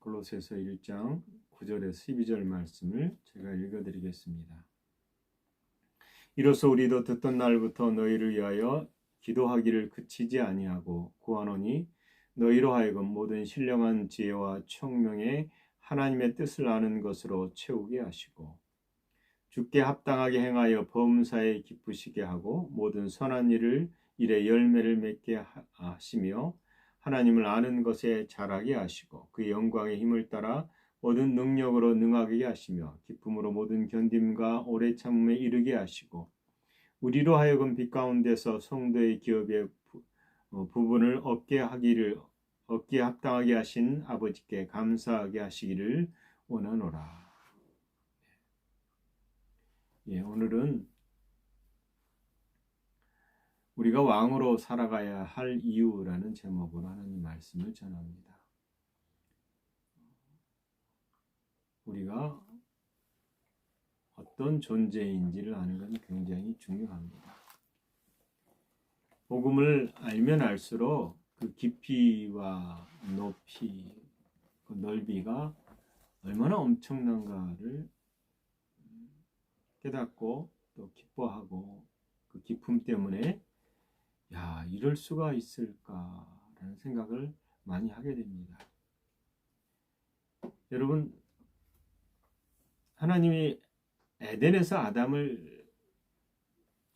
골로새서 1장 9절에서 12절 말씀을 제가 읽어드리겠습니다. 이로써 우리도 듣던 날부터 너희를 위하여 기도하기를 그치지 아니하고 구하노니 너희로 하여금 모든 신령한 지혜와 총명에 하나님의 뜻을 아는 것으로 채우게 하시고 주께 합당하게 행하여 범사에 기쁘시게 하고 모든 선한 일에 열매를 맺게 하시며 하나님을 아는 것에 자라게 하시고 그의 영광의 힘을 따라 모든 능력으로 능하게 하시며 기쁨으로 모든 견딤과 오래 참음에 이르게 하시고 우리로 하여금 빛 가운데서 성도의 기업의 부분을 얻게 합당하게 하신 아버지께 감사하게 하시기를 원하노라. 오늘은 우리가 왕으로 살아가야 할 이유라는 제목으로 하나님 말씀을 전합니다. 우리가 어떤 존재인지를 아는 건 굉장히 중요합니다. 복음을 알면 알수록 그 깊이와 높이, 그 넓이가 얼마나 엄청난가를 깨닫고 또 기뻐하고 그 기쁨 때문에 이럴 수가 있을까라는 생각을 많이 하게 됩니다. 여러분, 하나님이 에덴에서 아담을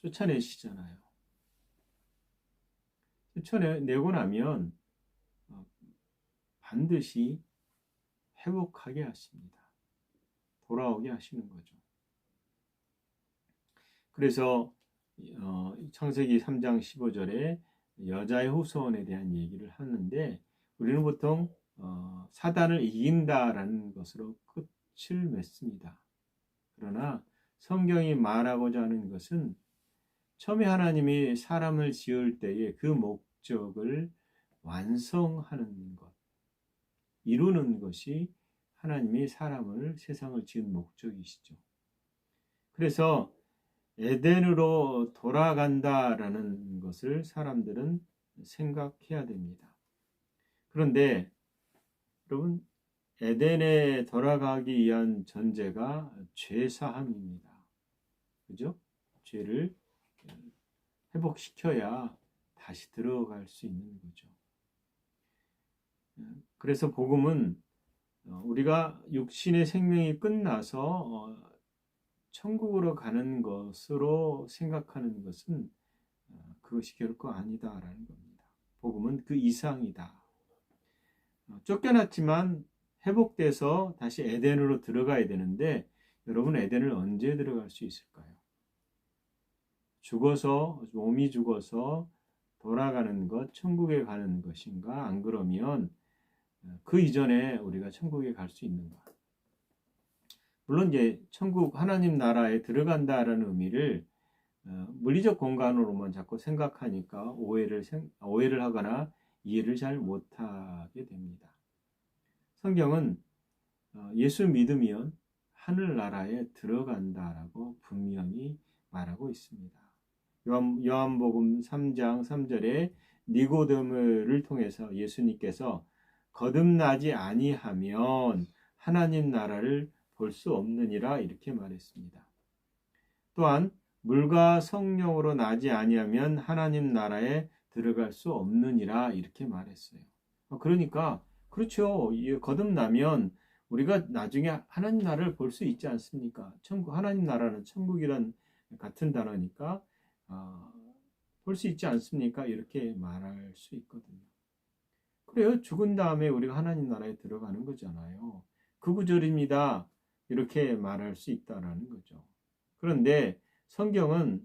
쫓아내시잖아요. 쫓아내고 나면 반드시 회복하게 하십니다. 돌아오게 하시는 거죠. 그래서 창세기 3장 15절에 여자의 후손에 대한 얘기를 하는데 우리는 보통 사단을 이긴다라는 것으로 끝을 맺습니다. 그러나 성경이 말하고자 하는 것은 처음에 하나님이 사람을 지을 때에 그 목적을 완성하는 것, 이루는 것이 하나님이 세상을 지은 목적이시죠. 그래서 에덴으로 돌아간다라는 것을 사람들은 생각해야 됩니다. 그런데 여러분, 에덴에 돌아가기 위한 전제가 죄사함입니다. 그죠? 죄를 회복시켜야 다시 들어갈 수 있는 거죠. 그래서 복음은 우리가 육신의 생명이 끝나서 천국으로 가는 것으로 생각하는 것은 그것이 결코 아니다라는 겁니다. 복음은 그 이상이다. 쫓겨났지만 회복돼서 다시 에덴으로 들어가야 되는데 여러분, 에덴을 언제 들어갈 수 있을까요? 몸이 죽어서 돌아가는 것, 천국에 가는 것인가? 안 그러면 그 이전에 우리가 천국에 갈 수 있는가? 물론 이제 천국 하나님 나라에 들어간다라는 의미를 물리적 공간으로만 자꾸 생각하니까 오해를 하거나 이해를 잘 못하게 됩니다. 성경은 예수 믿으면 하늘나라에 들어간다라고 분명히 말하고 있습니다. 요한복음 3장 3절에 니고데모를 통해서 예수님께서 거듭나지 아니하면 하나님 나라를 볼 수 없느니라 이렇게 말했습니다. 또한 물과 성령으로 나지 아니하면 하나님 나라에 들어갈 수 없느니라 이렇게 말했어요. 그러니까 그렇죠. 거듭나면 우리가 나중에 하나님 나라를 볼 수 있지 않습니까? 하나님 나라는 천국이란 같은 단어니까 볼 수 있지 않습니까? 이렇게 말할 수 있거든요. 그래요. 죽은 다음에 우리가 하나님 나라에 들어가는 거잖아요. 그 구절입니다. 이렇게 말할 수 있다라는 거죠. 그런데 성경은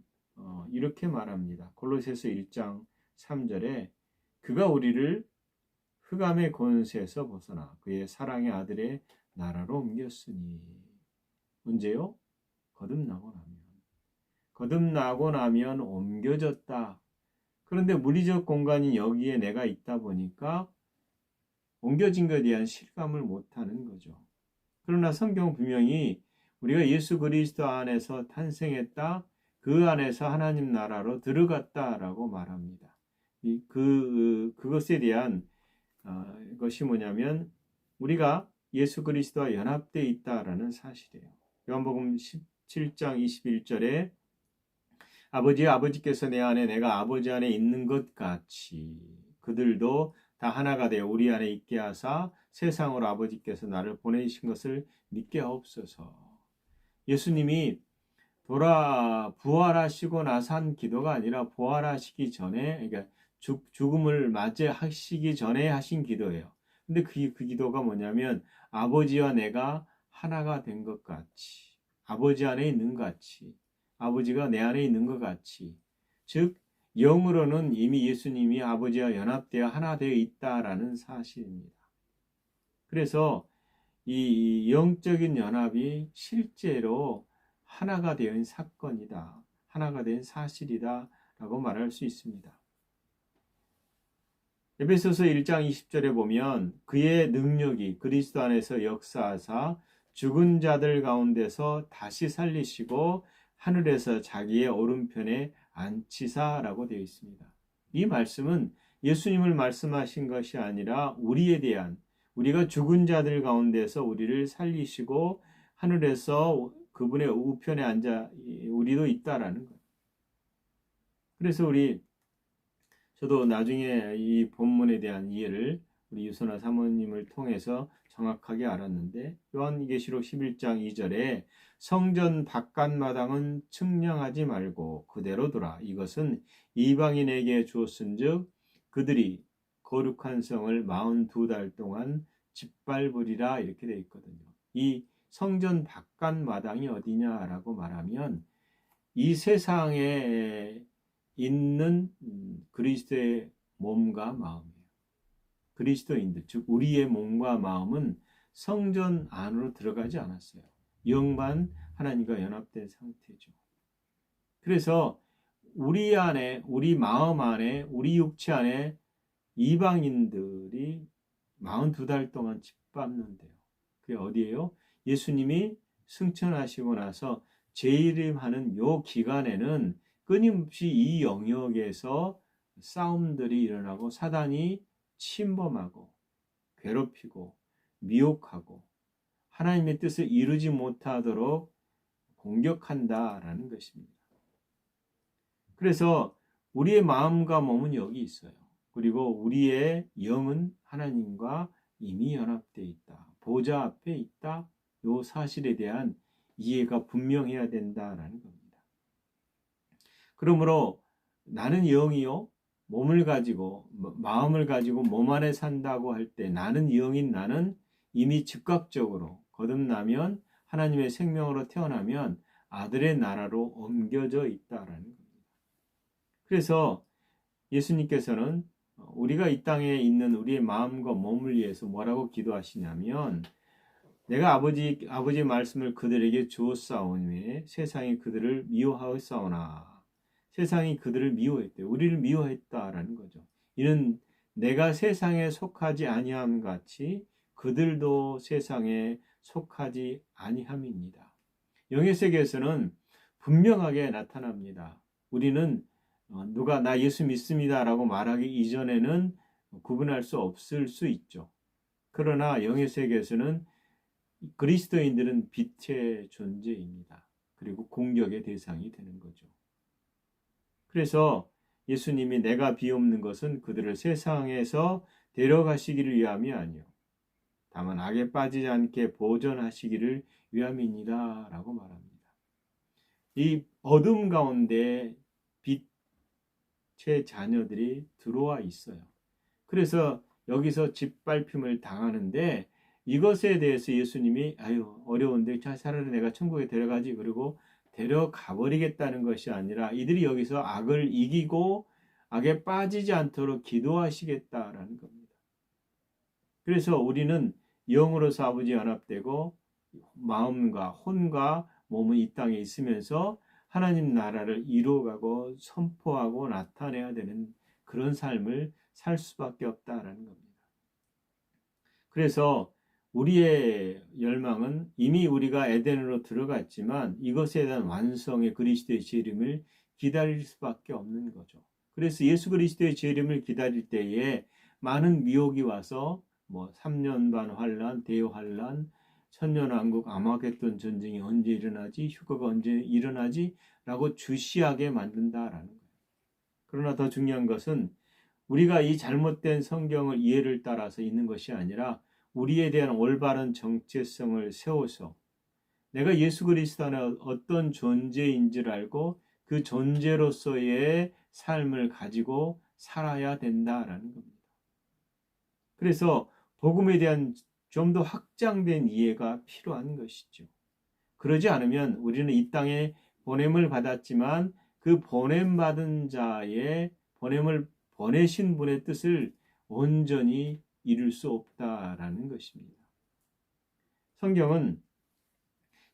이렇게 말합니다. 골로새서 1장 3절에 그가 우리를 흑암의 권세에서 벗어나 그의 사랑의 아들의 나라로 옮겼으니. 언제요? 거듭나고 나면 옮겨졌다. 그런데 물리적 공간이 여기에 내가 있다 보니까 옮겨진 것에 대한 실감을 못하는 거죠. 그러나 성경은 분명히 우리가 예수 그리스도 안에서 탄생했다, 그 안에서 하나님 나라로 들어갔다라고 말합니다. 그것에 대한 것이 뭐냐면 우리가 예수 그리스도와 연합되어 있다라는 사실이에요. 요한복음 17장 21절에 아버지께서 내 안에 내가 아버지 안에 있는 것 같이 그들도 다 하나가 되어 우리 안에 있게 하사 세상으로 아버지께서 나를 보내신 것을 믿게 하옵소서. 예수님이 부활하시고 나서 한 기도가 아니라 부활하시기 전에, 그러니까 죽음을 맞이하시기 전에 하신 기도예요. 근데 그 기도가 뭐냐면 아버지와 내가 하나가 된 것 같이, 아버지 안에 있는 것 같이, 아버지가 내 안에 있는 것 같이, 즉 영으로는 이미 예수님이 아버지와 연합되어 하나 되어 있다라는 사실입니다. 그래서 이 영적인 연합이 실제로 하나가 된 사건이다, 하나가 된 사실이다 라고 말할 수 있습니다. 에베소서 1장 20절에 보면 그의 능력이 그리스도 안에서 역사하사 죽은 자들 가운데서 다시 살리시고 하늘에서 자기의 오른편에 앉히사라고 되어 있습니다. 이 말씀은 예수님을 말씀하신 것이 아니라 우리에 대한, 우리가 죽은 자들 가운데서 우리를 살리시고 하늘에서 그분의 우편에 앉아 우리도 있다라는 거예요. 그래서 저도 나중에 이 본문에 대한 이해를 우리 유선아 사모님을 통해서 정확하게 알았는데, 요한계시록 11장 2절에 성전 바깥마당은 측량하지 말고 그대로 두라. 이것은 이방인에게 주었은즉 그들이 거룩한 성을 42달 동안 짓밟으리라, 이렇게 되어 있거든요. 이 성전 바깥마당이 어디냐라고 말하면 이 세상에 있는 그리스도의 몸과 마음이에요. 그리스도인들, 즉 우리의 몸과 마음은 성전 안으로 들어가지 않았어요. 영만 하나님과 연합된 상태죠. 그래서 우리 안에, 우리 마음 안에, 우리 육체 안에 이방인들이 42달 동안 짓밟는데요. 그게 어디예요? 예수님이 승천하시고 나서 재림하는 요 기간에는 끊임없이 이 영역에서 싸움들이 일어나고 사단이 침범하고 괴롭히고 미혹하고 하나님의 뜻을 이루지 못하도록 공격한다라는 것입니다. 그래서 우리의 마음과 몸은 여기 있어요. 그리고 우리의 영은 하나님과 이미 연합되어 있다, 보좌 앞에 있다, 이 사실에 대한 이해가 분명해야 된다라는 겁니다. 그러므로 나는 영이요, 몸을 가지고 마음을 가지고 몸 안에 산다고 할 때 나는 영인 나는 이미 즉각적으로 거듭나면, 하나님의 생명으로 태어나면 아들의 나라로 옮겨져 있다라는 겁니다. 그래서 예수님께서는 우리가 이 땅에 있는 우리의 마음과 몸을 위해서 뭐라고 기도하시냐면, 내가 아버지의 말씀을 그들에게 주었사오니 세상이 그들을 미워하였사오나, 세상이 그들을 미워했대요. 우리를 미워했다라는 거죠. 이는 내가 세상에 속하지 아니함 같이 그들도 세상에 속하지 아니함입니다. 영의 세계에서는 분명하게 나타납니다. 우리는 누가 나 예수 믿습니다라고 말하기 이전에는 구분할 수 없을 수 있죠. 그러나 영의 세계에서는 그리스도인들은 빛의 존재입니다. 그리고 공격의 대상이 되는 거죠. 그래서 예수님이 내가 비옵는 것은 그들을 세상에서 데려가시기를 위함이 아니요 다만 악에 빠지지 않게 보존하시기를 위함이니라 라고 말합니다. 이 어둠 가운데 빛의 자녀들이 들어와 있어요. 그래서 여기서 짓밟힘을 당하는데, 이것에 대해서 예수님이 어려운데 차라리 내가 천국에 데려가지, 그리고 데려가 버리겠다는 것이 아니라 이들이 여기서 악을 이기고 악에 빠지지 않도록 기도하시겠다라는 겁니다. 그래서 우리는 영으로서 아버지 연합되고 마음과 혼과 몸은 이 땅에 있으면서 하나님 나라를 이루어가고 선포하고 나타내야 되는 그런 삶을 살 수밖에 없다라는 겁니다. 그래서 우리의 열망은 이미 우리가 에덴으로 들어갔지만 이것에 대한 완성의 그리스도의 재림을 기다릴 수밖에 없는 거죠. 그래서 예수 그리스도의 재림을 기다릴 때에 많은 미혹이 와서 뭐 3년 반 환란, 대환란, 천년왕국, 아마겟돈 전쟁이 언제 일어나지, 휴거가 언제 일어나지 라고 주시하게 만든다라는 거예요. 그러나 더 중요한 것은 우리가 이 잘못된 성경을 이해를 따라서 있는 것이 아니라 우리에 대한 올바른 정체성을 세워서 내가 예수 그리스도 안에 어떤 존재인 줄 알고 그 존재로서의 삶을 가지고 살아야 된다라는 겁니다. 그래서 복음에 대한 좀 더 확장된 이해가 필요한 것이죠. 그러지 않으면 우리는 이 땅에 보냄을 받았지만 그 보냄받은 자의 보냄을 보내신 분의 뜻을 온전히 이룰 수 없다라는 것입니다. 성경은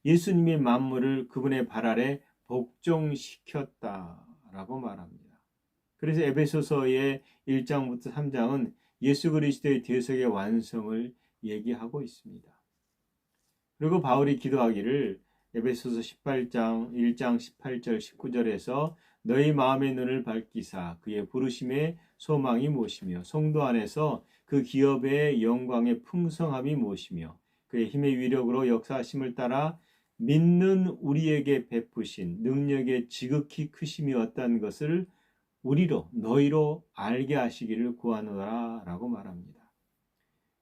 예수님의 만물을 그분의 발 아래 복종시켰다라고 말합니다. 그래서 에베소서의 1장부터 3장은 예수 그리스도의 대속의 완성을 얘기하고 있습니다. 그리고 바울이 기도하기를 에베소서 18장 1장 18절 19절에서 너희 마음의 눈을 밝히사 그의 부르심의 소망이 무엇이며 성도 안에서 그 기업의 영광의 풍성함이 무엇이며 그의 힘의 위력으로 역사하심을 따라 믿는 우리에게 베푸신 능력의 지극히 크심이 어떤 것을 우리로 너희로 알게 하시기를 구하노라 라고 말합니다.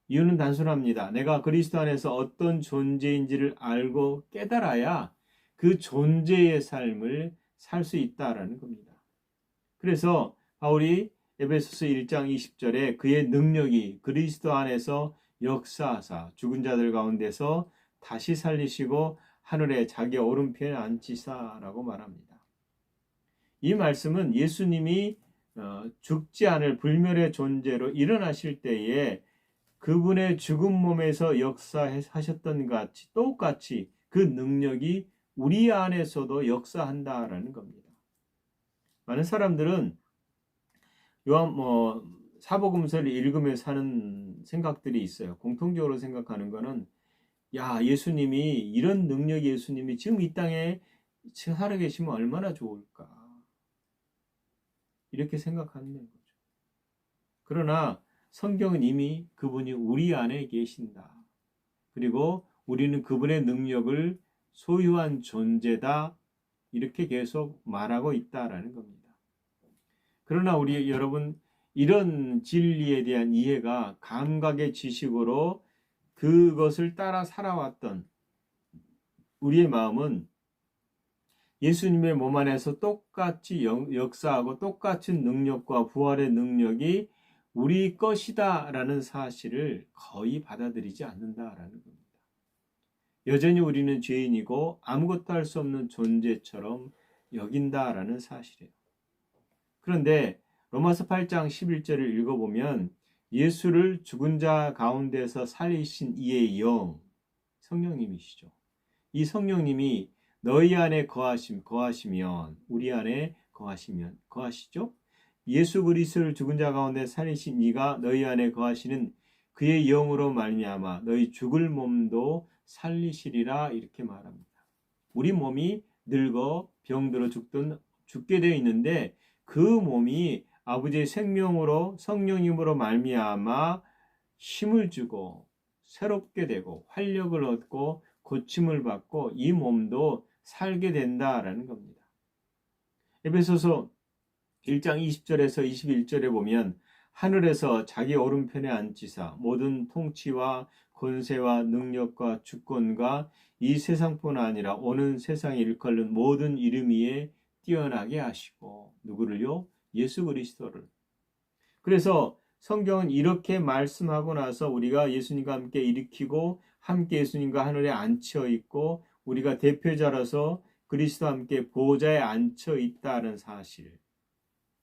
이유는 단순합니다. 내가 그리스도 안에서 어떤 존재인지를 알고 깨달아야 그 존재의 삶을 살 수 있다라는 겁니다. 그래서 바울이 에베소서 1장 20절에 그의 능력이 그리스도 안에서 역사하사 죽은 자들 가운데서 다시 살리시고 하늘에 자기 오른편에 앉히사라고 말합니다. 이 말씀은 예수님이 죽지 않을 불멸의 존재로 일어나실 때에 그분의 죽은 몸에서 역사하셨던 같이 똑같이 그 능력이 우리 안에서도 역사한다라는 겁니다. 많은 사람들은 사복음서를 읽으면서 하는 생각들이 있어요. 공통적으로 생각하는 거는 야, 예수님이 이런 능력 예수님이 지금 이 땅에 살아계시면 얼마나 좋을까 이렇게 생각하는 거죠. 그러나 성경은 이미 그분이 우리 안에 계신다. 그리고 우리는 그분의 능력을 소유한 존재다. 이렇게 계속 말하고 있다라는 겁니다. 그러나 여러분 이런 진리에 대한 이해가 감각의 지식으로 그것을 따라 살아왔던 우리의 마음은 예수님의 몸 안에서 똑같이 역사하고 똑같은 능력과 부활의 능력이 우리 것이다 라는 사실을 거의 받아들이지 않는다라는 겁니다. 여전히 우리는 죄인이고 아무것도 할 수 없는 존재처럼 여긴다라는 사실이에요. 그런데 로마서 8장 11절을 읽어보면 예수를 죽은 자 가운데서 살리신 이의 영, 성령님이시죠. 이 성령님이 너희 안에 거하시면 우리 안에 거하시죠. 예수 그리스도를 죽은 자 가운데 살리신 이가 너희 안에 거하시는 그의 영으로 말미암아 너희 죽을 몸도 살리시리라 이렇게 말합니다. 우리 몸이 늙어 병들어 죽게 되어 있는데 그 몸이 아버지의 생명으로 성령님으로 말미암아 힘을 주고 새롭게 되고 활력을 얻고 고침을 받고 이 몸도 살게 된다라는 겁니다. 에베소서 1장 20절에서 21절에 보면 하늘에서 자기 오른편에 앉히사 모든 통치와 권세와 능력과 주권과 이 세상뿐 아니라 오는 세상에 일컬는 모든 이름 위에 뛰어나게 하시고 누구를요? 예수 그리스도를. 그래서 성경은 이렇게 말씀하고 나서 우리가 예수님과 함께 일으키고 함께 예수님과 하늘에 앉혀 있고 우리가 대표자로서 그리스도와 함께 보좌에 앉혀 있다는 사실,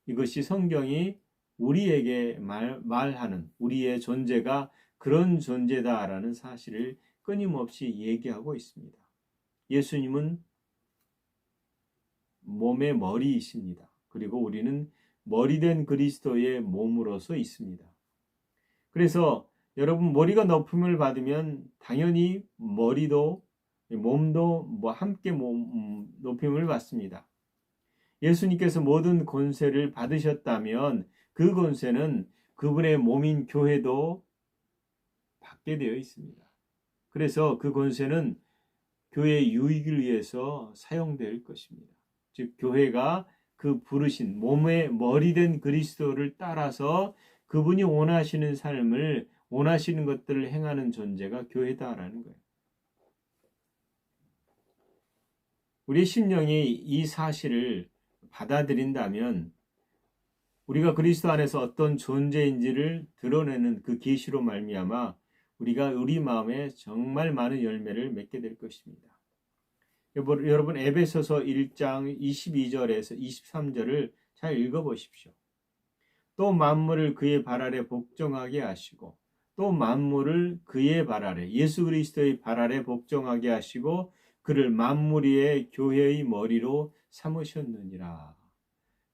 이것이 성경이 우리에게 말하는 우리의 존재가 그런 존재다라는 사실을 끊임없이 얘기하고 있습니다. 예수님은 몸의 머리이십니다. 그리고 우리는 머리된 그리스도의 몸으로서 있습니다. 그래서 여러분 머리가 높임을 받으면 당연히 머리도 몸도 함께 높임을 받습니다. 예수님께서 모든 권세를 받으셨다면 그 권세는 그분의 몸인 교회도 갖게 되어 있습니다. 그래서 그 권세는 교회의 유익을 위해서 사용될 것입니다. 즉 교회가 그 부르신 몸의 머리 된 그리스도를 따라서 그분이 원하시는 삶을 원하시는 것들을 행하는 존재가 교회다라는 거예요. 우리 심령이 이 사실을 받아들인다면 우리가 그리스도 안에서 어떤 존재인지를 드러내는 그 계시로 말미암아 우리가 우리 마음에 정말 많은 열매를 맺게 될 것입니다. 여러분 에베소서 1장 22절에서 23절을 잘 읽어보십시오. 또 만물을 그의 발 아래 복종하게 하시고 또 만물을 그의 발 아래 예수 그리스도의 발 아래 복종하게 하시고 그를 만물 위의 교회의 머리로 삼으셨느니라.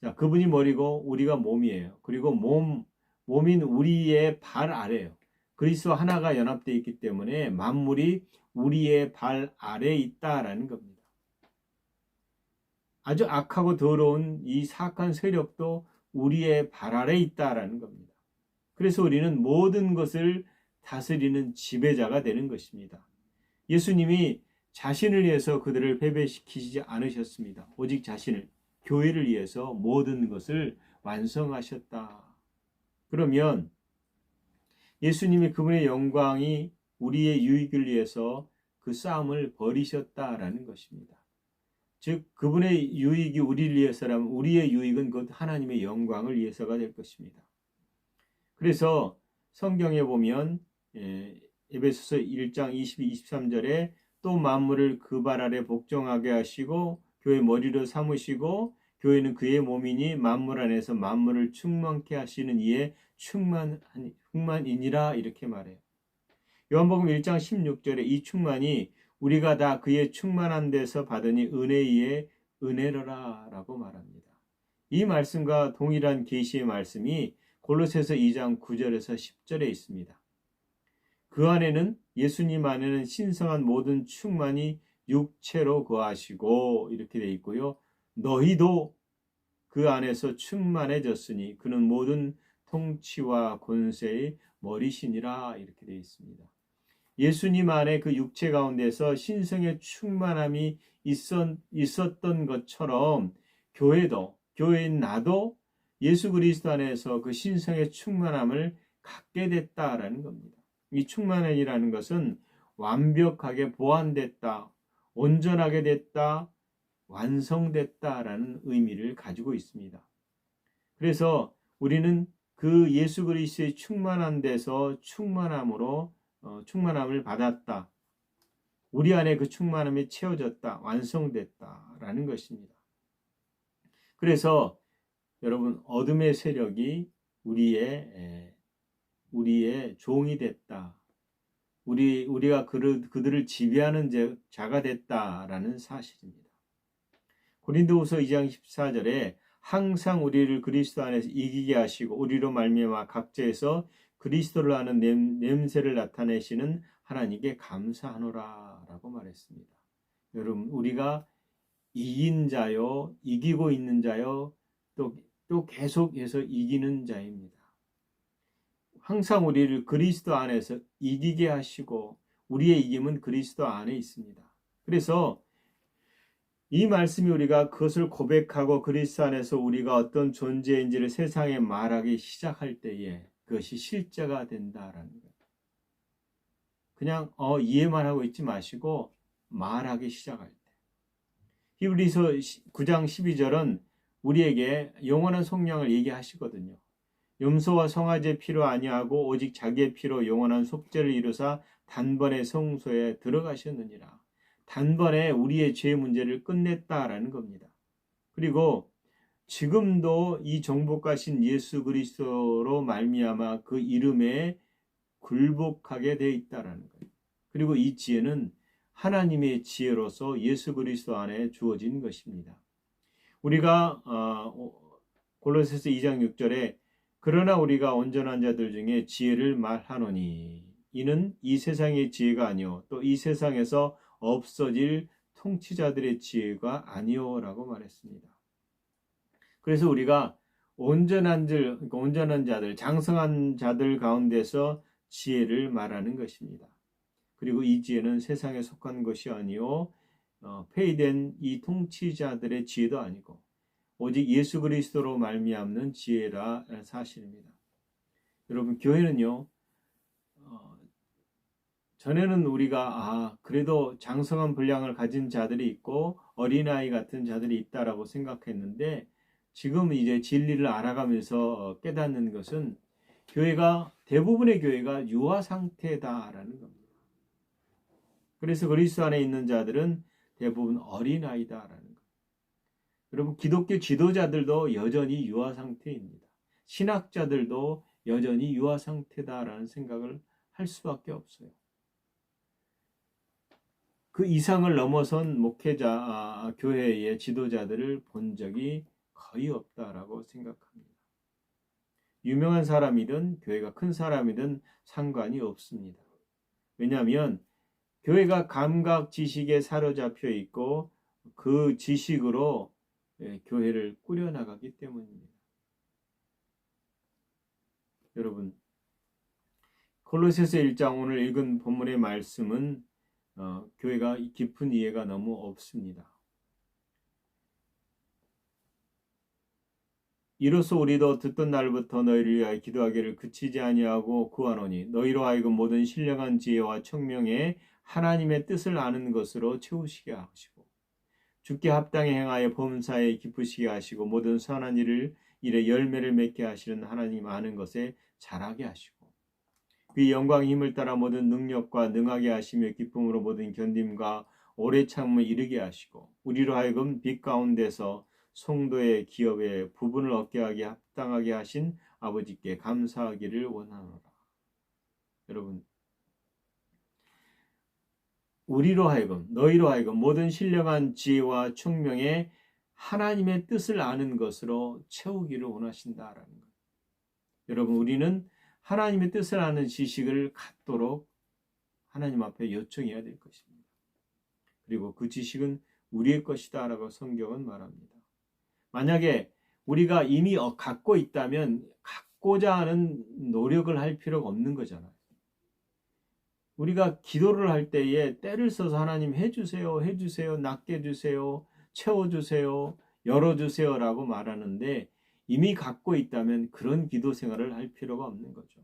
자, 그분이 머리고 우리가 몸이에요. 그리고 몸인 우리의 발 아래예요. 그리스도 하나가 연합되어 있기 때문에 만물이 우리의 발 아래에 있다라는 겁니다. 아주 악하고 더러운 이 사악한 세력도 우리의 발 아래에 있다라는 겁니다. 그래서 우리는 모든 것을 다스리는 지배자가 되는 것입니다. 예수님이 자신을 위해서 그들을 패배시키지 않으셨습니다. 오직 자신을, 교회를 위해서 모든 것을 완성하셨다. 그러면 예수님이 그분의 영광이 우리의 유익을 위해서 그 싸움을 벌이셨다라는 것입니다. 즉 그분의 유익이 우리를 위해서라면 우리의 유익은 곧 하나님의 영광을 위해서가 될 것입니다. 그래서 성경에 보면 에베소서 1장 22, 23절에 또 만물을 그 발 아래 복종하게 하시고 교회 머리로 삼으시고 교회는 그의 몸이니 만물 안에서 만물을 충만케 하시는 이에 충만이니라 이렇게 말해요. 요한복음 1장 16절에 이 충만이 우리가 다 그의 충만한 데서 받으니 은혜에 은혜로라 라고 말합니다. 이 말씀과 동일한 계시의 말씀이 골로새서 2장 9절에서 10절에 있습니다. 그 안에는 예수님 안에는 신성한 모든 충만이 육체로 거하시고 이렇게 되어 있고요. 너희도 그 안에서 충만해졌으니 그는 모든 통치와 권세의 머리시니라 이렇게 되어 있습니다. 예수님 안에 그 육체 가운데서 신성의 충만함이 있었던 것처럼 교회인 나도 예수 그리스도 안에서 그 신성의 충만함을 갖게 됐다라는 겁니다. 이 충만함이라는 것은 완벽하게 보완됐다, 온전하게 됐다, 완성됐다라는 의미를 가지고 있습니다. 그래서 우리는 그 예수 그리스도의 충만한 데서 충만함을 받았다. 우리 안에 그 충만함이 채워졌다, 완성됐다라는 것입니다. 그래서 여러분 어둠의 세력이 우리의 종이 됐다. 우리가 그들을 지배하는 자가 됐다라는 사실입니다. 고린도후서 2장 14절에 항상 우리를 그리스도 안에서 이기게 하시고 우리로 말미암아 각자에서 그리스도를 아는 냄새를 나타내시는 하나님께 감사하노라 라고 말했습니다. 여러분 우리가 이긴 자요, 이기고 있는 자요, 또 계속해서 이기는 자입니다. 항상 우리를 그리스도 안에서 이기게 하시고 우리의 이김은 그리스도 안에 있습니다. 그래서 이 말씀이 우리가 그것을 고백하고 그리스도 안에서 우리가 어떤 존재인지를 세상에 말하기 시작할 때에 그것이 실제가 된다라는 거예요. 그냥 이해만 하고 있지 마시고 말하기 시작할 때. 히브리서 9장 12절은 우리에게 영원한 속량을 얘기하시거든요. 염소와 송아지의 피로 아니하고 오직 자기의 피로 영원한 속죄를 이루사 단번에 성소에 들어가셨느니라. 단번에 우리의 죄 문제를 끝냈다라는 겁니다. 그리고 지금도 이 정복하신 예수 그리스도로 말미암아 그 이름에 굴복하게 되어 있다라는 거예요. 그리고 이 지혜는 하나님의 지혜로서 예수 그리스도 안에 주어진 것입니다. 우리가 골로새서 2장 6절에 그러나 우리가 온전한 자들 중에 지혜를 말하노니 이는 이 세상의 지혜가 아니요 또 이 세상에서 없어질 통치자들의 지혜가 아니요라고 말했습니다. 그래서 우리가 온전한 자들, 장성한 자들 가운데서 지혜를 말하는 것입니다. 그리고 이 지혜는 세상에 속한 것이 아니요 폐위된 이 통치자들의 지혜도 아니고 오직 예수 그리스도로 말미암는 지혜라 사실입니다. 여러분, 교회는요, 전에는 우리가 그래도 장성한 분량을 가진 자들이 있고 어린아이 같은 자들이 있다라고 생각했는데, 지금 이제 진리를 알아가면서 깨닫는 것은 대부분의 교회가 유아 상태다라는 겁니다. 그래서 그리스도 안에 있는 자들은 대부분 어린아이다라는 겁니다. 여러분, 기독교 지도자들도 여전히 유아 상태입니다. 신학자들도 여전히 유아 상태다라는 생각을 할 수밖에 없어요. 그 이상을 넘어선 목회자, 교회의 지도자들을 본 적이 거의 없다라고 생각합니다. 유명한 사람이든 교회가 큰 사람이든 상관이 없습니다. 왜냐하면 교회가 감각 지식에 사로잡혀 있고 그 지식으로 교회를 꾸려나가기 때문입니다. 여러분, 골로새서 1장 오늘 읽은 본문의 말씀은 교회가 깊은 이해가 너무 없습니다. 이로써 우리도 듣던 날부터 너희를 위하여 기도하기를 그치지 아니하고 구하노니 너희로 하여금 모든 신령한 지혜와 청명에 하나님의 뜻을 아는 것으로 채우시게 하시고 주께 합당히 행하여 범사에 기쁘시게 하시고 모든 선한 일에 열매를 맺게 하시는 하나님 아는 것에 자라게 하시고 그 영광의 힘을 따라 모든 능력과 능하게 하시며 기쁨으로 모든 견딤과 오래 참음을 이루게 하시고 우리로 하여금 빛 가운데서 성도의 기업에 부분을 얻게 하게 합당하게 하신 아버지께 감사하기를 원하노라. 여러분, 우리로 하여금 너희로 하여금 모든 신령한 지혜와 총명에 하나님의 뜻을 아는 것으로 채우기를 원하신다라는 것. 여러분, 우리는 하나님의 뜻을 아는 지식을 갖도록 하나님 앞에 요청해야 될 것입니다. 그리고 그 지식은 우리의 것이다 라고 성경은 말합니다. 만약에 우리가 이미 갖고 있다면 갖고자 하는 노력을 할 필요가 없는 거잖아요. 우리가 기도를 할 때에 때를 써서 하나님 해주세요, 해주세요, 낫게 해주세요, 채워주세요, 열어주세요 라고 말하는데 이미 갖고 있다면 그런 기도 생활을 할 필요가 없는 거죠.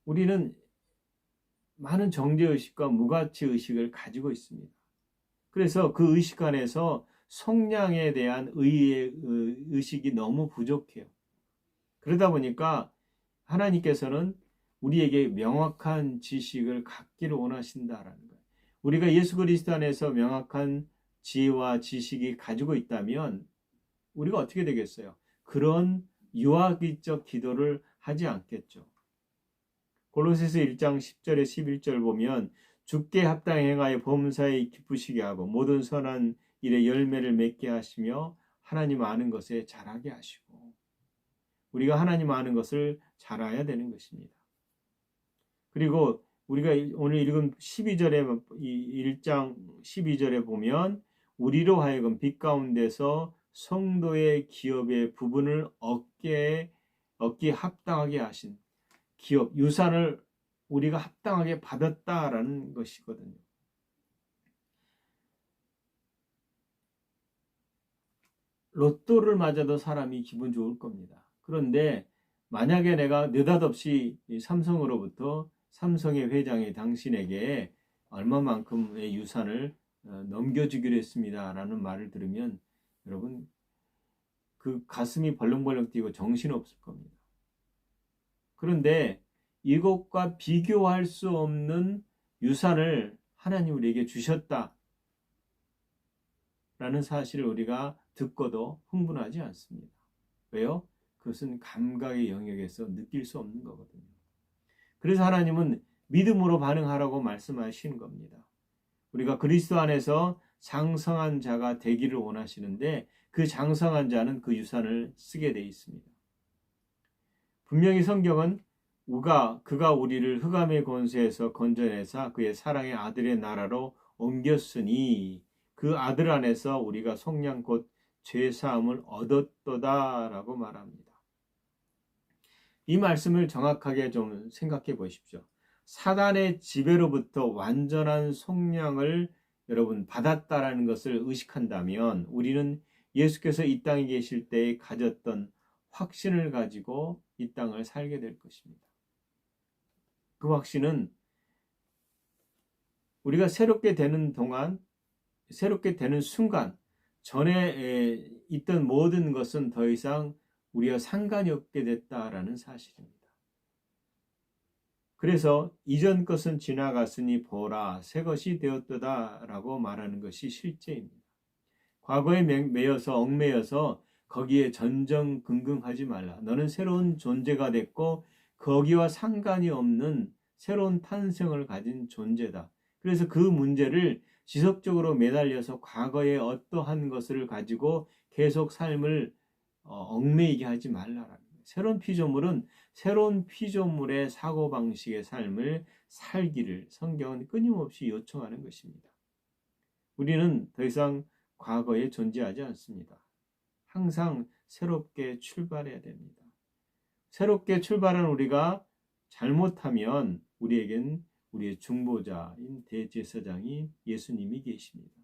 우리는 많은 정죄의식과 무가치의식을 가지고 있습니다. 그래서 그 의식 안에서 속량에 대한 의식이 너무 부족해요. 그러다 보니까 하나님께서는 우리에게 명확한 지식을 갖기를 원하신다라는 거예요. 우리가 예수 그리스도 안에서 명확한 지혜와 지식이 가지고 있다면 우리가 어떻게 되겠어요? 그런 유아기적 기도를 하지 않겠죠. 골로새서 1장 10절에 11절 보면 주께 합당히 행하여 범사에 기쁘시게 하고 모든 선한 일에 열매를 맺게 하시며 하나님 아는 것에 자라게 하시고 우리가 하나님 아는 것을 자라야 되는 것입니다. 그리고 우리가 오늘 읽은 12절에 1장 12절에 보면 우리로 하여금 빛 가운데서 성도의 기업의 부분을 얻기에 합당하게 하신 기업, 유산을 우리가 합당하게 받았다라는 것이거든요. 로또를 맞아도 사람이 기분 좋을 겁니다. 그런데 만약에 내가 느닷없이 삼성으로부터 삼성의 회장이 당신에게 얼마만큼의 유산을 넘겨주기로 했습니다 라는 말을 들으면 여러분 그 가슴이 벌렁벌렁 뛰고 정신없을 겁니다. 그런데 이것과 비교할 수 없는 유산을 하나님 우리에게 주셨다 라는 사실을 우리가 듣고도 흥분하지 않습니다. 왜요? 그것은 감각의 영역에서 느낄 수 없는 거거든요. 그래서 하나님은 믿음으로 반응하라고 말씀하시는 겁니다. 우리가 그리스도 안에서 장성한 자가 되기를 원하시는데 그 장성한 자는 그 유산을 쓰게 돼 있습니다. 분명히 성경은 그가 우리를 흑암의 권세에서 건져내사 그의 사랑의 아들의 나라로 옮겼으니 그 아들 안에서 우리가 속량 곧 죄사함을 얻었도다라고 말합니다. 이 말씀을 정확하게 좀 생각해 보십시오. 사단의 지배로부터 완전한 속량을 여러분 받았다라는 것을 의식한다면 우리는 예수께서 이 땅에 계실 때에 가졌던 확신을 가지고 이 땅을 살게 될 것입니다. 그 확신은 우리가 새롭게 되는 동안, 새롭게 되는 순간, 전에 있던 모든 것은 더 이상 우리와 상관이 없게 됐다라는 사실입니다. 그래서 이전 것은 지나갔으니 보라 새 것이 되었도다라고 말하는 것이 실제입니다. 과거에 매여서 얽매여서 거기에 전전긍긍하지 말라. 너는 새로운 존재가 됐고 거기와 상관이 없는 새로운 탄생을 가진 존재다. 그래서 그 문제를 지속적으로 매달려서 과거의 어떠한 것을 가지고 계속 삶을 얽매이게 하지 말라라는 거예요. 새로운 피조물은 새로운 피조물의 사고방식의 삶을 살기를 성경은 끊임없이 요청하는 것입니다. 우리는 더 이상 과거에 존재하지 않습니다. 항상 새롭게 출발해야 됩니다. 새롭게 출발한 우리가 잘못하면 우리에겐 우리의 중보자인 대제사장인 예수님이 계십니다.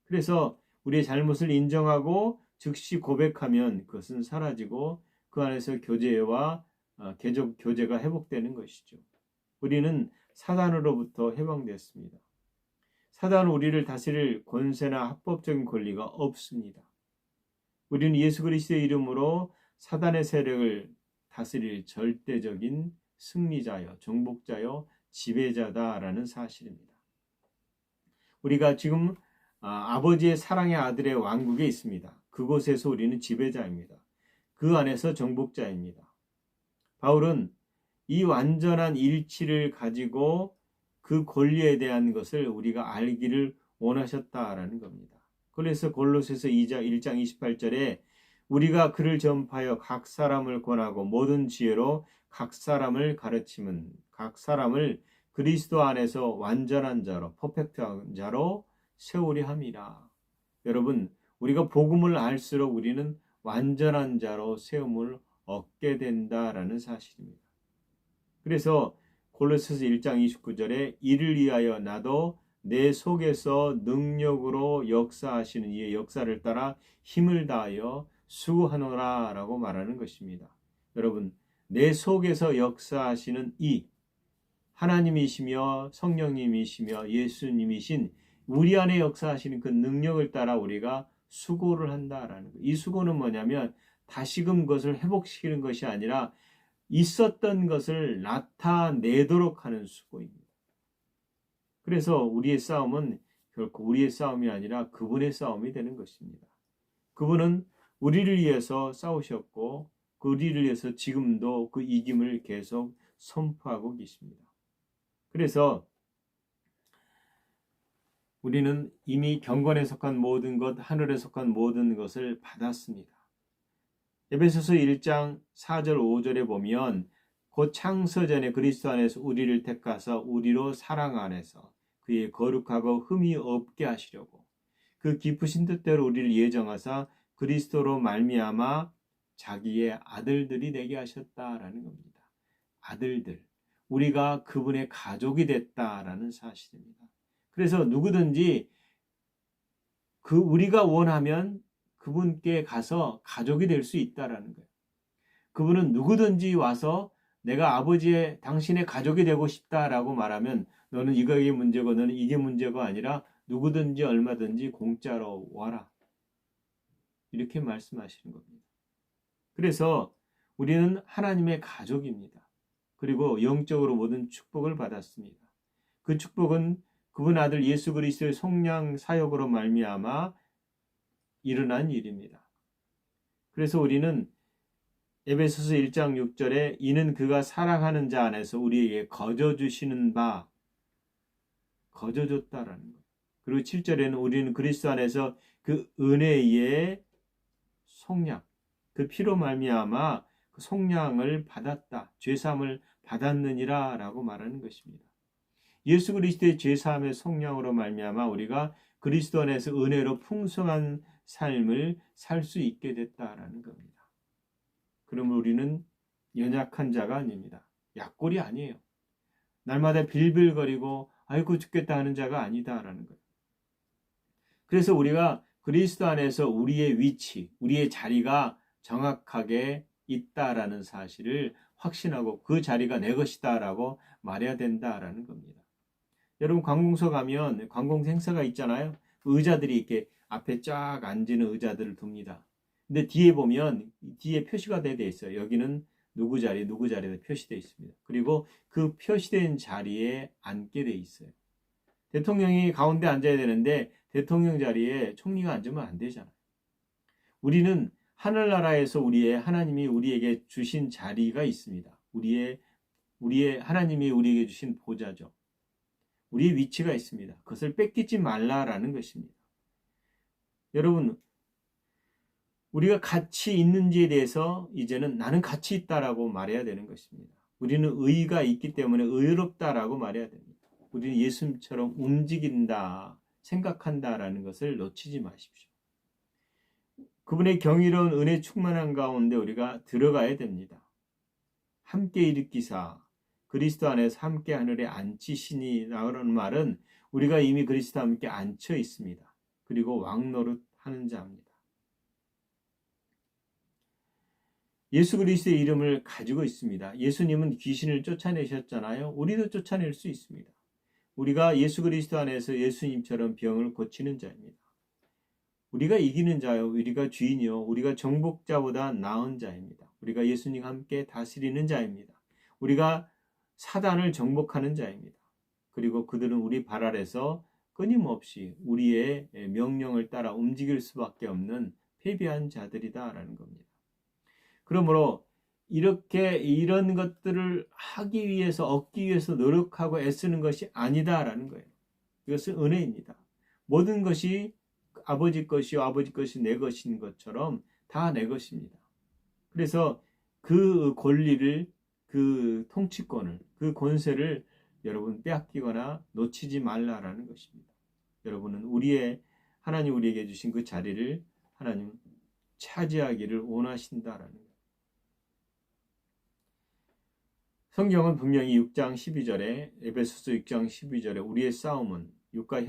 그래서 우리의 잘못을 인정하고 즉시 고백하면 그것은 사라지고 그 안에서 교제와 교제가 회복되는 것이죠. 우리는 사단으로부터 해방됐습니다. 사단은 우리를 다스릴 권세나 합법적인 권리가 없습니다. 우리는 예수 그리스도의 이름으로 사단의 세력을 다스릴 절대적인 승리자여, 정복자여, 지배자다라는 사실입니다. 우리가 지금 아버지의 사랑의 아들의 왕국에 있습니다. 그곳에서 우리는 지배자입니다. 그 안에서 정복자입니다. 바울은 이 완전한 일치를 가지고 그 권리에 대한 것을 우리가 알기를 원하셨다라는 겁니다. 그래서 골로새서 1장 28절에 우리가 그를 전파하여 각 사람을 권하고 모든 지혜로 각 사람을 가르치면 각 사람을 그리스도 안에서 완전한 자로 퍼펙트한 자로 세우려 함이라. 여러분, 우리가 복음을 알수록 우리는 완전한 자로 세움을 얻게 된다라는 사실입니다. 그래서 골로새서 1장 29절에 이를 위하여 나도 내 속에서 능력으로 역사하시는 이의 역사를 따라 힘을 다하여 수고하노라 라고 말하는 것입니다. 여러분, 내 속에서 역사하시는 이 하나님이시며 성령님이시며 예수님이신 우리 안에 역사하시는 그 능력을 따라 우리가 수고를 한다라는 거예요. 이 수고는 뭐냐면 다시금 그것을 회복시키는 것이 아니라 있었던 것을 나타내도록 하는 수고입니다. 그래서 우리의 싸움은 결코 우리의 싸움이 아니라 그분의 싸움이 되는 것입니다. 그분은 우리를 위해서 싸우셨고 우리를 위해서 지금도 그 이김을 계속 선포하고 계십니다. 그래서 우리는 이미 경건에 속한 모든 것, 하늘에 속한 모든 것을 받았습니다. 에베소서 1장 4절 5절에 보면 곧 창세 전에 그리스도 안에서 우리를 택하사 우리로 사랑 안에서 그의 거룩하고 흠이 없게 하시려고 그 기쁘신 뜻대로 우리를 예정하사 그리스도로 말미암아 자기의 아들들이 되게 하셨다라는 겁니다. 아들들, 우리가 그분의 가족이 됐다라는 사실입니다. 그래서 누구든지 우리가 원하면 그분께 가서 가족이 될 수 있다라는 거예요. 그분은 누구든지 와서 내가 아버지의 당신의 가족이 되고 싶다라고 말하면 너는 이게 문제고 너는 이게 문제가 아니라 누구든지 얼마든지 공짜로 와라. 이렇게 말씀하시는 겁니다. 그래서 우리는 하나님의 가족입니다. 그리고 영적으로 모든 축복을 받았습니다. 그 축복은 그분 아들 예수 그리스도의 속량 사역으로 말미암아 일어난 일입니다. 그래서 우리는 에베소서 1장 6절에 이는 그가 사랑하는 자 안에서 우리에게 거저주시는 바 거저줬다라는 거예요. 그리고 7절에는 우리는 그리스도 안에서 그 은혜의 속량, 그 피로 말미암아 그 속량을 받았다, 죄사함을 받았느니라 라고 말하는 것입니다. 예수 그리스도의 죄사함의 속량으로 말미암아 우리가 그리스도 안에서 은혜로 풍성한 삶을 살 수 있게 됐다라는 겁니다. 그러면 우리는 연약한 자가 아닙니다. 약골이 아니에요. 날마다 빌빌거리고 아이고 죽겠다 하는 자가 아니다라는 거예요. 그래서 우리가 그리스도 안에서 우리의 위치, 우리의 자리가 정확하게 있다라는 사실을 확신하고 그 자리가 내 것이다라고 말해야 된다라는 겁니다. 여러분 관공서 가면 관공서 행사가 있잖아요. 의자들이 이렇게 앞에 쫙 앉는 의자들을 둡니다. 근데 뒤에 보면 뒤에 표시가 돼 있어요. 여기는 누구 자리, 누구 자리에 표시되어 있습니다. 그리고 그 표시된 자리에 앉게 돼 있어요. 대통령이 가운데 앉아야 되는데 대통령 자리에 총리가 앉으면 안 되잖아요. 우리는 하늘나라에서 하나님이 우리에게 주신 자리가 있습니다. 우리의 하나님이 우리에게 주신 보좌죠. 우리의 위치가 있습니다. 그것을 뺏기지 말라라는 것입니다. 여러분, 우리가 가치 있는지에 대해서 이제는 나는 가치 있다라고 말해야 되는 것입니다. 우리는 의가 있기 때문에 의롭다라고 말해야 됩니다. 우리는 예수님처럼 움직인다, 생각한다라는 것을 놓치지 마십시오. 그분의 경이로운 은혜 충만한 가운데 우리가 들어가야 됩니다. 함께 일으키사 그리스도 안에서 함께 하늘에 앉히시니라는 말은 우리가 이미 그리스도와 함께 앉혀 있습니다. 그리고 왕노릇 하는 자입니다. 예수 그리스도의 이름을 가지고 있습니다. 예수님은 귀신을 쫓아내셨잖아요. 우리도 쫓아낼 수 있습니다. 우리가 예수 그리스도 안에서 예수님처럼 병을 고치는 자입니다. 우리가 이기는 자요. 우리가 주인이요. 우리가 정복자보다 나은 자입니다. 우리가 예수님과 함께 다스리는 자입니다. 우리가 사단을 정복하는 자입니다. 그리고 그들은 우리 발 아래서 끊임없이 우리의 명령을 따라 움직일 수밖에 없는 패배한 자들이다라는 겁니다. 그러므로 이런 것들을 하기 위해서 얻기 위해서 노력하고 애쓰는 것이 아니다라는 거예요. 이것은 은혜입니다. 모든 것이 아버지 것이요 아버지 것이 내 것인 것처럼 다 내 것입니다. 그래서 그 권리를, 그 통치권을, 그 권세를 여러분 빼앗기거나 놓치지 말라라는 것입니다. 여러분은 하나님 우리에게 주신 그 자리를 하나님 차지하기를 원하신다라는 거예요. 성경은 분명히 6장 12절에 에베소서 6장 12절에 우리의 싸움은 혈과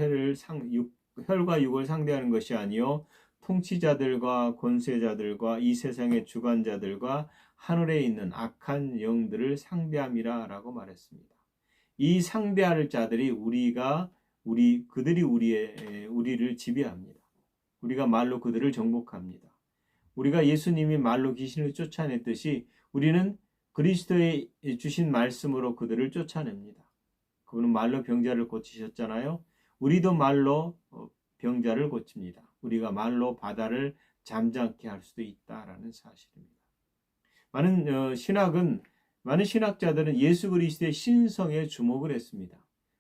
육을 상대하는 것이 아니요 통치자들과 권세자들과 이 세상의 주관자들과 하늘에 있는 악한 영들을 상대함이라 라고 말했습니다. 이 상대할 자들이 그들이 우리를 지배합니다. 우리가 말로 그들을 정복합니다. 우리가 예수님이 말로 귀신을 쫓아냈듯이 우리는 그리스도의 주신 말씀으로 그들을 쫓아냅니다. 그분은 말로 병자를 고치셨잖아요. 우리도 말로 병자를 고칩니다. 우리가 말로 바다를 잠잠케 할 수도 있다라는 사실입니다. 많은 신학자들은 예수 그리스도의 신성에 주목을 했습니다.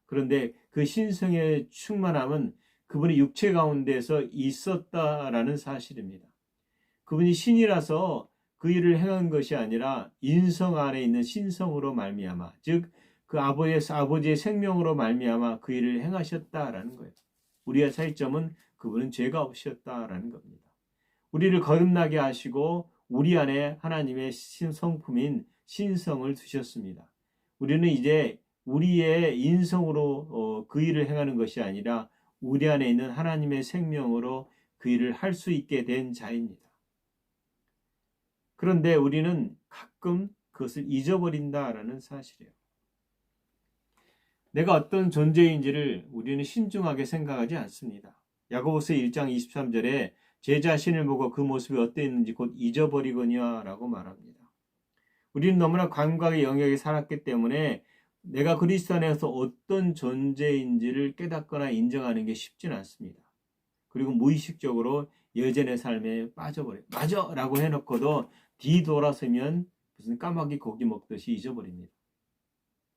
그런데 그 신성의 충만함은 그분의 육체 가운데서 있었다라는 사실입니다. 그분이 신이라서 그 일을 행한 것이 아니라 인성 안에 있는 신성으로 말미암아, 즉 그 아버지의 생명으로 말미암아 그 일을 행하셨다라는 거예요. 우리의 차이점은 그분은 죄가 없으셨다라는 겁니다. 우리를 거듭나게 하시고 우리 안에 하나님의 성품인 신성을 두셨습니다. 우리는 이제 우리의 인성으로 그 일을 행하는 것이 아니라 우리 안에 있는 하나님의 생명으로 그 일을 할 수 있게 된 자입니다. 그런데 우리는 가끔 그것을 잊어버린다라는 사실이에요. 내가 어떤 존재인지를 우리는 신중하게 생각하지 않습니다. 야고보서 1장 23절에 제 자신을 보고 그 모습이 어땠는지 곧 잊어버리거니와라고 말합니다. 우리는 너무나 감각의 영역에 살았기 때문에 내가 그리스도 안에서 어떤 존재인지를 깨닫거나 인정하는 게 쉽지는 않습니다. 그리고 무의식적으로 여전의 삶에 빠져버려요. 맞아! 라고 해놓고도 뒤돌아서면 무슨 까마귀 고기 먹듯이 잊어버립니다.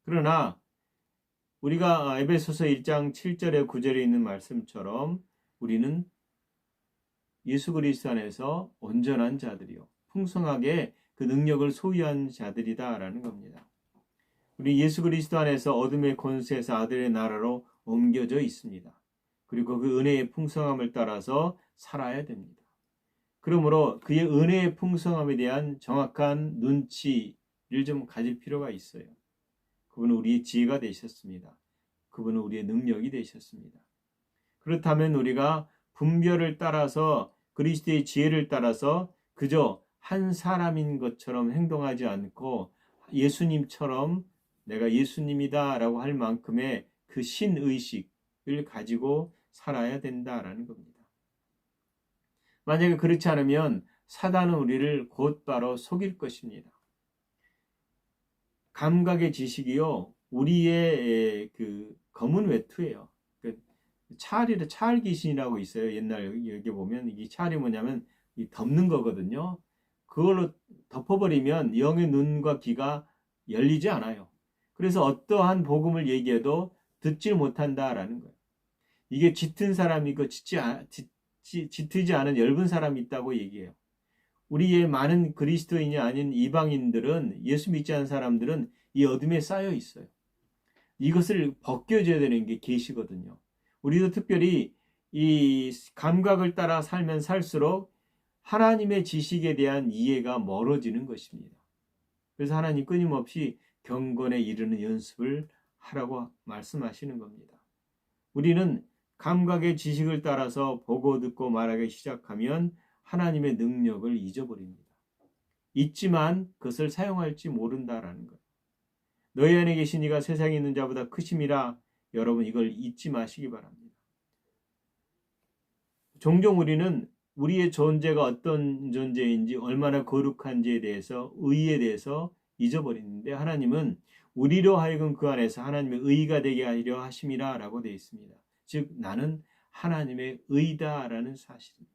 그러나 우리가 에베소서 1장 7절에 9절에 있는 말씀처럼 우리는 예수 그리스도 안에서 온전한 자들이요 풍성하게 그 능력을 소유한 자들이다라는 겁니다. 우리 예수 그리스도 안에서 어둠의 권세에서 아들의 나라로 옮겨져 있습니다. 그리고 그 은혜의 풍성함을 따라서 살아야 됩니다. 그러므로 그의 은혜의 풍성함에 대한 정확한 눈치, 좀 가질 필요가 있어요. 그분은 우리의 지혜가 되셨습니다. 그분은 우리의 능력이 되셨습니다. 그렇다면 우리가 분별을 따라서 그리스도의 지혜를 따라서 그저 한 사람인 것처럼 행동하지 않고 예수님처럼 내가 예수님이다 라고 할 만큼의 그 신의식을 가지고 살아야 된다라는 겁니다. 만약에 그렇지 않으면 사단은 우리를 곧바로 속일 것입니다. 감각의 지식이요, 우리의 그 검은 외투예요. 찰 귀신이라고 있어요. 옛날 여기 보면 이게 찰이 뭐냐면 이 덮는 거거든요. 그걸로 덮어버리면 영의 눈과 귀가 열리지 않아요. 그래서 어떠한 복음을 얘기해도 듣지 못한다라는 거예요. 이게 짙은 사람이 있고 짙지 않은 엷은 사람이 있다고 얘기해요. 우리의 많은 그리스도인이 아닌 이방인들은, 예수 믿지 않은 사람들은 이 어둠에 쌓여 있어요. 이것을 벗겨줘야 되는 게 계시거든요. 우리도 특별히 이 감각을 따라 살면 살수록 하나님의 지식에 대한 이해가 멀어지는 것입니다. 그래서 하나님 끊임없이 경건에 이르는 연습을 하라고 말씀하시는 겁니다. 우리는 감각의 지식을 따라서 보고 듣고 말하기 시작하면 하나님의 능력을 잊어버립니다. 있지만 그것을 사용할지 모른다라는 거예요. 너희 안에 계신 이가 세상에 있는 자보다 크심이라. 여러분, 이걸 잊지 마시기 바랍니다. 종종 우리는 우리의 존재가 어떤 존재인지, 얼마나 거룩한지에 대해서, 의에 대해서 잊어버리는데, 하나님은 우리로 하여금 그 안에서 하나님의 의가 되게 하려 하심이라 라고 되어 있습니다. 즉 나는 하나님의 의다라는 사실입니다.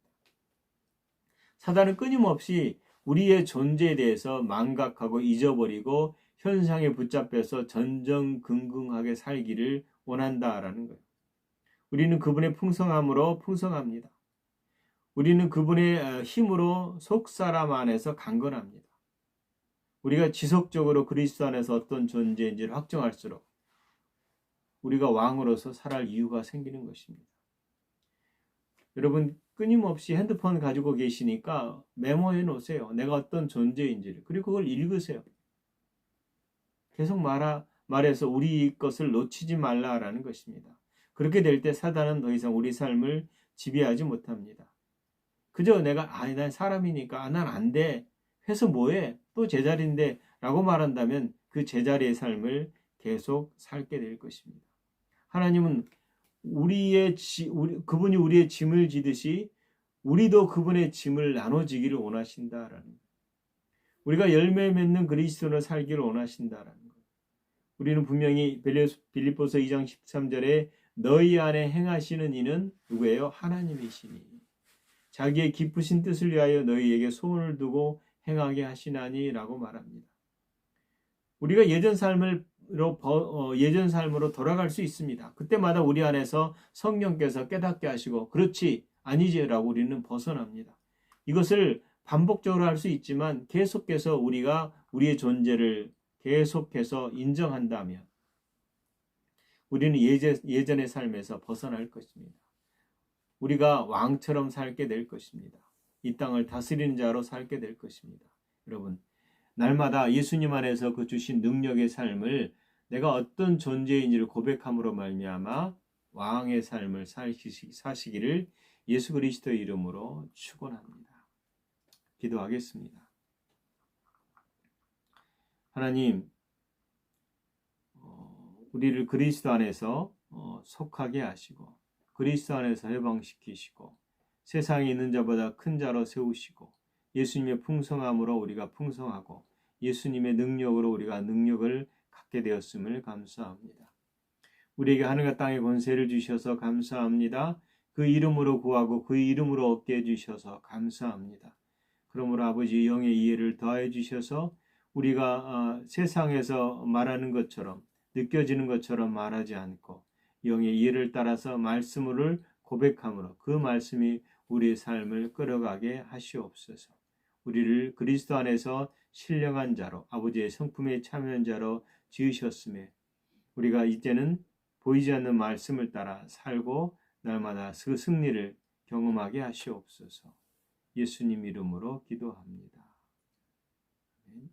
사단은 끊임없이 우리의 존재에 대해서 망각하고 잊어버리고 현상에 붙잡혀서 전전긍긍하게 살기를 원한다라는 거예요. 우리는 그분의 풍성함으로 풍성합니다. 우리는 그분의 힘으로 속사람 안에서 강건합니다. 우리가 지속적으로 그리스도 안에서 어떤 존재인지를 확정할수록 우리가 왕으로서 살아갈 이유가 생기는 것입니다. 여러분, 끊임없이 핸드폰 가지고 계시니까 메모해 놓으세요. 내가 어떤 존재인지를. 그리고 그걸 읽으세요. 계속 말해서 우리 것을 놓치지 말라라는 것입니다. 그렇게 될 때 사단은 더 이상 우리 삶을 지배하지 못합니다. 그저 난 사람이니까 난 안 돼. 해서 뭐해? 또 제자리인데 라고 말한다면 그 제자리의 삶을 계속 살게 될 것입니다. 하나님은 그분이 우리의 짐을 지듯이 우리도 그분의 짐을 나눠지기를 원하신다라는 거예요. 우리가 열매 맺는 그리스도로 살기를 원하신다라는 거예요. 우리는 분명히 빌립보서 2장 13절에 너희 안에 행하시는 이는 누구예요? 하나님이시니 자기의 기쁘신 뜻을 위하여 너희에게 소원을 두고 행하게 하시나니 라고 말합니다. 우리가 예전 삶으로 돌아갈 수 있습니다. 그때마다 우리 안에서 성령께서 깨닫게 하시고 그렇지 아니지 라고 우리는 벗어납니다. 이것을 반복적으로 할 수 있지만 계속해서 우리가 우리의 존재를 계속해서 인정한다면 우리는 예전의 삶에서 벗어날 것입니다. 우리가 왕처럼 살게 될 것입니다. 이 땅을 다스리는 자로 살게 될 것입니다. 여러분, 날마다 예수님 안에서 그 주신 능력의 삶을 내가 어떤 존재인지를 고백함으로 말미암아 왕의 삶을 사시기를 예수 그리스도의 이름으로 축원합니다. 기도하겠습니다. 하나님, 우리를 그리스도 안에서 속하게 하시고 그리스도 안에서 해방시키시고 세상에 있는 자보다 큰 자로 세우시고 예수님의 풍성함으로 우리가 풍성하고 예수님의 능력으로 우리가 능력을 갖게 되었음을 감사합니다. 우리에게 하늘과 땅의 권세를 주셔서 감사합니다. 그 이름으로 구하고 그 이름으로 얻게 해주셔서 감사합니다. 그러므로 아버지 영의 이해를 더해 주셔서 우리가 세상에서 말하는 것처럼 느껴지는 것처럼 말하지 않고 영의 이해를 따라서 말씀을 고백함으로 그 말씀이 우리의 삶을 끌어가게 하시옵소서. 우리를 그리스도 안에서 신령한 자로 아버지의 성품에 참여한 자로 지으셨음에 우리가 이제는 보이지 않는 말씀을 따라 살고 날마다 그 승리를 경험하게 하시옵소서. 예수님 이름으로 기도합니다. 아멘.